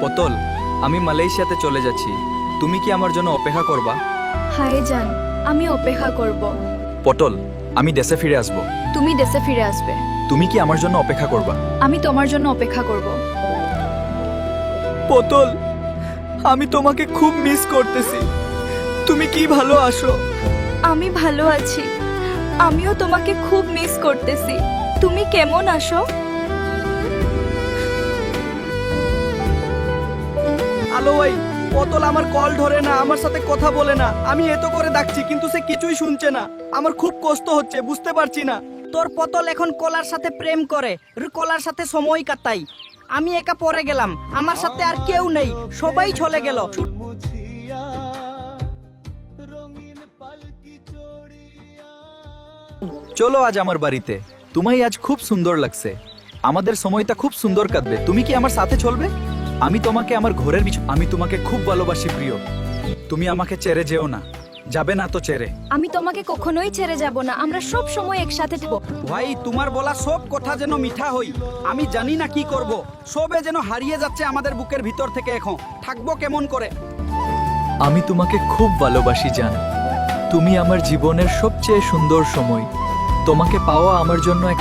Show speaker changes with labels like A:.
A: পতল, আমি মালয়েশিয়াতে চলে যাচ্ছি। তুমি কি আমার জন্য অপেক্ষা করবা?
B: হায় জান, আমি অপেক্ষা করব।
A: পটল, আমি দেশে ফিরে আসব।
B: তুমি দেশে ফিরে আসবে।
A: তুমি কি আমার জন্য অপেক্ষা করবা?
B: আমি তোমার জন্য অপেক্ষা করব।
A: পটল, আমি তোমাকে খুব মিস করতেছি। তুমি কি ভালো আছো?
B: আমি ভালো আছি। আমিও তোমাকে খুব মিস করতেছি। তুমি কেমন আছো?
C: আলো ভাই, পতল আমার কল ধরে না, আমার সাথে কথা বলে না। আমি এত করে ডাকছি কিন্তু সে কিছুই শুনছে না। আমার খুব কষ্ট হচ্ছে, বুঝতে পারছি না। তোর পতল এখন কলার সাথে প্রেম করে, কলার সাথে সময় কাটাই। আমি একা পড়ে গেলাম, আমার সাথে আর কেউ নেই, সবাই চলে গেল।
A: চলো আজ আমার বাড়িতে। তোমায় আজ খুব সুন্দর লাগছে। আমাদের সময়টা খুব সুন্দর কাটবে। তুমি কি আমার সাথে চলবে? আমি তোমাকে আমার ঘরের আমি তোমাকে খুব ভালোবাসি প্রিয়। তুমি আমাকে ছেড়ে যেও না। যাবে না তো ছেড়ে।
B: আমি তোমাকে কখনোই ছেড়ে যাব না। আমরা সব সময় একসাথে থাকবো।
C: ভাই, তোমার বলা সব কথা যেন মিঠা হই। আমি জানি না কি করব, সবে যেন হারিয়ে যাচ্ছে আমাদের বুকের ভিতর থেকে। এখন থাকবো কেমন করে?
A: আমি তোমাকে খুব ভালোবাসি জান। তুমি আমার জীবনের সবচেয়ে সুন্দর সময়। তোমাকে পাওয়া আমার জন্য এক